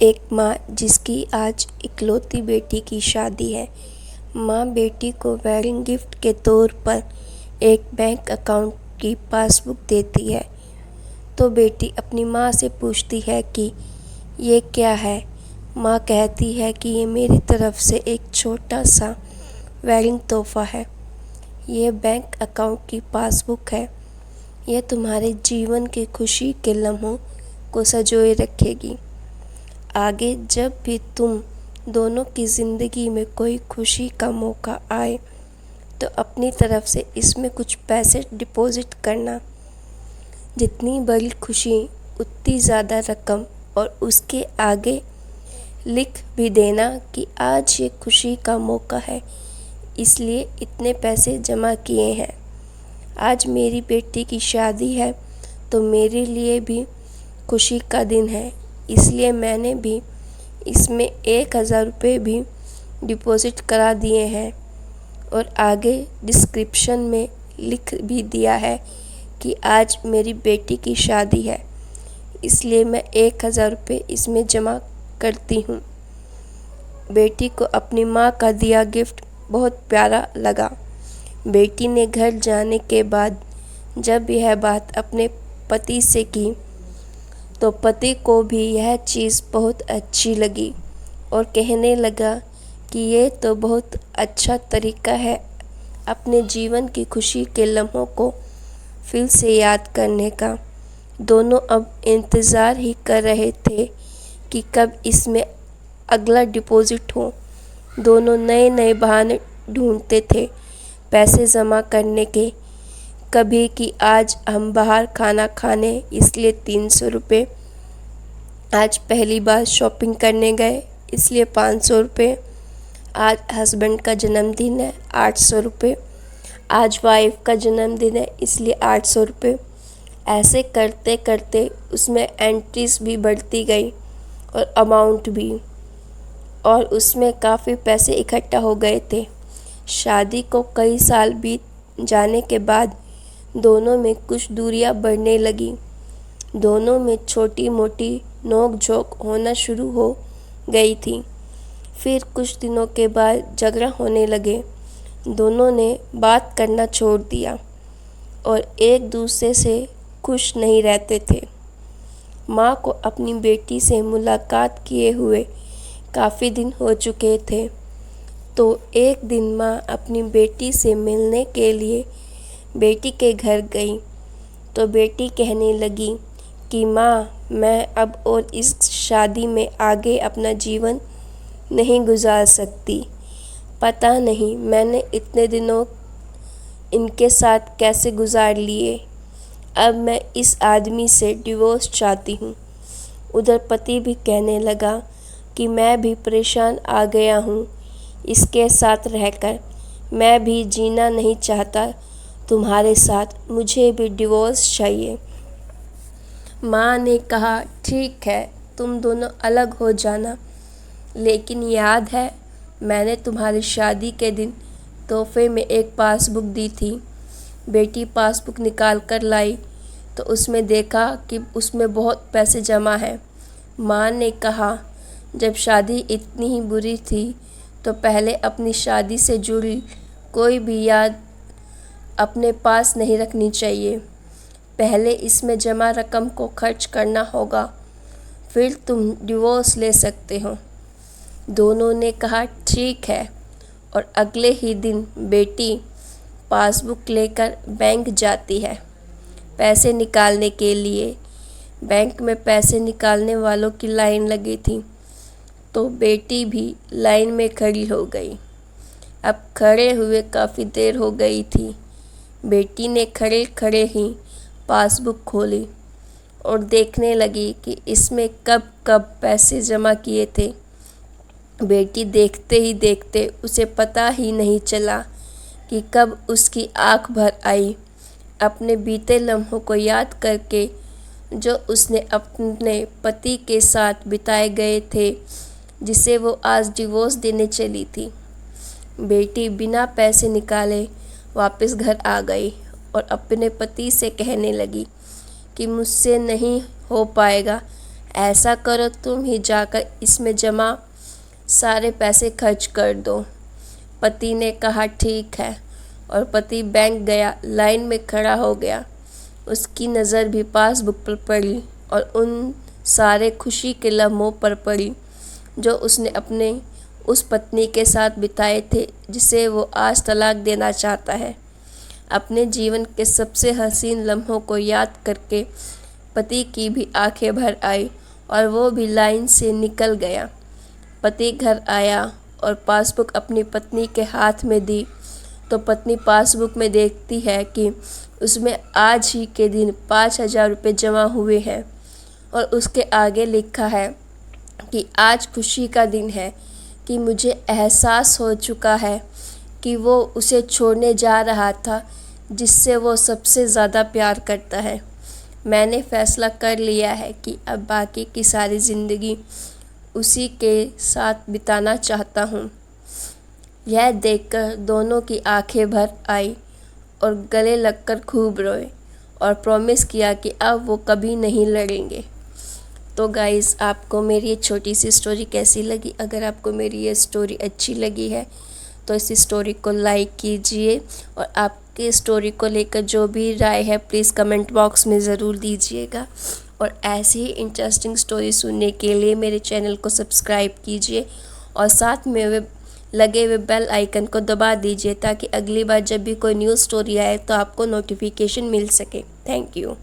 एक माँ जिसकी आज इकलौती बेटी की शादी है। माँ बेटी को वेडिंग गिफ्ट के तौर पर एक बैंक अकाउंट की पासबुक देती है। तो बेटी अपनी माँ से पूछती है कि ये क्या है। माँ कहती है कि ये मेरी तरफ से एक छोटा सा वेडिंग तोहफा है। ये बैंक अकाउंट की पासबुक है। यह तुम्हारे जीवन के खुशी के लम्हों को संजोए रखेगी। आगे जब भी तुम दोनों की ज़िंदगी में कोई खुशी का मौका आए तो अपनी तरफ से इसमें कुछ पैसे डिपॉजिट करना। जितनी बड़ी खुशी उतनी ज़्यादा रकम, और उसके आगे लिख भी देना कि आज ये खुशी का मौका है, इसलिए इतने पैसे जमा किए हैं। आज मेरी बेटी की शादी है तो मेरे लिए भी खुशी का दिन है, इसलिए मैंने भी इसमें 1000 रुपये भी डिपॉजिट करा दिए हैं। और आगे डिस्क्रिप्शन में लिख भी दिया है कि आज मेरी बेटी की शादी है, इसलिए मैं 1000 रुपये इसमें जमा करती हूँ। बेटी को अपनी माँ का दिया गिफ्ट बहुत प्यारा लगा। बेटी ने घर जाने के बाद जब यह बात अपने पति से की तो पति को भी यह चीज़ बहुत अच्छी लगी और कहने लगा कि ये तो बहुत अच्छा तरीका है अपने जीवन की खुशी के लम्हों को फिर से याद करने का। दोनों अब इंतज़ार ही कर रहे थे कि कब इसमें अगला डिपॉजिट हो। दोनों नए नए बहाने ढूंढते थे पैसे जमा करने के। कभी कि आज हम बाहर खाना खाने, इसलिए 300 रुपये। आज पहली बार शॉपिंग करने गए, इसलिए 500 रुपये। आज हस्बैंड का जन्मदिन है, 800 रुपये। आज वाइफ का जन्मदिन है, इसलिए 800 रुपये। ऐसे करते करते उसमें एंट्रीज भी बढ़ती गई और अमाउंट भी, और उसमें काफ़ी पैसे इकट्ठा हो गए थे। शादी को कई साल बीत जाने के बाद दोनों में कुछ दूरियां बढ़ने लगी। दोनों में छोटी मोटी नोक झोंक होना शुरू हो गई थी। फिर कुछ दिनों के बाद झगड़ा होने लगे। दोनों ने बात करना छोड़ दिया और एक दूसरे से खुश नहीं रहते थे। माँ को अपनी बेटी से मुलाकात किए हुए काफ़ी दिन हो चुके थे, तो एक दिन माँ अपनी बेटी से मिलने के लिए बेटी के घर गई। तो बेटी कहने लगी कि माँ, मैं अब और इस शादी में आगे अपना जीवन नहीं गुजार सकती। पता नहीं मैंने इतने दिनों इनके साथ कैसे गुजार लिए। अब मैं इस आदमी से डिवोर्स चाहती हूँ। उधर पति भी कहने लगा कि मैं भी परेशान आ गया हूँ इसके साथ रहकर। मैं भी जीना नहीं चाहता तुम्हारे साथ, मुझे भी डिवोर्स चाहिए। माँ ने कहा, ठीक है, तुम दोनों अलग हो जाना, लेकिन याद है मैंने तुम्हारी शादी के दिन तोहफे में एक पासबुक दी थी। बेटी पासबुक निकाल कर लाई तो उसमें देखा कि उसमें बहुत पैसे जमा हैं। माँ ने कहा, जब शादी इतनी ही बुरी थी तो पहले अपनी शादी से जुड़ी कोई भी याद अपने पास नहीं रखनी चाहिए। पहले इसमें जमा रकम को खर्च करना होगा, फिर तुम डिवोर्स ले सकते हो। दोनों ने कहा, ठीक है। और अगले ही दिन बेटी पासबुक लेकर बैंक जाती है पैसे निकालने के लिए। बैंक में पैसे निकालने वालों की लाइन लगी थी, तो बेटी भी लाइन में खड़ी हो गई। अब खड़े हुए काफ़ी देर हो गई थी। बेटी ने खड़े खड़े ही पासबुक खोली और देखने लगी कि इसमें कब कब पैसे जमा किए थे। बेटी देखते ही देखते उसे पता ही नहीं चला कि कब उसकी आंख भर आई। अपने बीते लम्हों को याद करके जो उसने अपने पति के साथ बिताए गए थे, जिसे वो आज डिवोर्स देने चली थी। बेटी बिना पैसे निकाले वापस घर आ गई और अपने पति से कहने लगी कि मुझसे नहीं हो पाएगा ऐसा करो, तुम ही जाकर इसमें जमा सारे पैसे खर्च कर दो। पति ने कहा ठीक है, और पति बैंक गया, लाइन में खड़ा हो गया। उसकी नज़र भी पासबुक पर पड़ी और उन सारे खुशी के लम्हों पर पड़ी जो उसने अपने उस पत्नी के साथ बिताए थे जिसे वो आज तलाक देना चाहता है। अपने जीवन के सबसे हसीन लम्हों को याद करके पति की भी आंखें भर आई और वो भी लाइन से निकल गया। पति घर आया और पासबुक अपनी पत्नी के हाथ में दी तो पत्नी पासबुक में देखती है कि उसमें आज ही के दिन 5,000 रुपये जमा हुए हैं और उसके आगे लिखा है कि आज खुशी का दिन है कि मुझे एहसास हो चुका है कि वो उसे छोड़ने जा रहा था जिससे वो सबसे ज़्यादा प्यार करता है। मैंने फ़ैसला कर लिया है कि अब बाकी की सारी ज़िंदगी उसी के साथ बिताना चाहता हूँ। यह देखकर दोनों की आंखें भर आई और गले लगकर खूब रोए और प्रॉमिस किया कि अब वो कभी नहीं लड़ेंगे। तो गाइज़, आपको मेरी ये छोटी सी स्टोरी कैसी लगी? अगर आपको मेरी ये स्टोरी अच्छी लगी है तो इस स्टोरी को लाइक कीजिए और आपके स्टोरी को लेकर जो भी राय है प्लीज़ कमेंट बॉक्स में ज़रूर दीजिएगा। और ऐसी ही इंटरेस्टिंग स्टोरी सुनने के लिए मेरे चैनल को सब्सक्राइब कीजिए और साथ में वे लगे हुए बेल आइकन को दबा दीजिए ताकि अगली बार जब भी कोई न्यू स्टोरी आए तो आपको नोटिफिकेशन मिल सके। Thank you.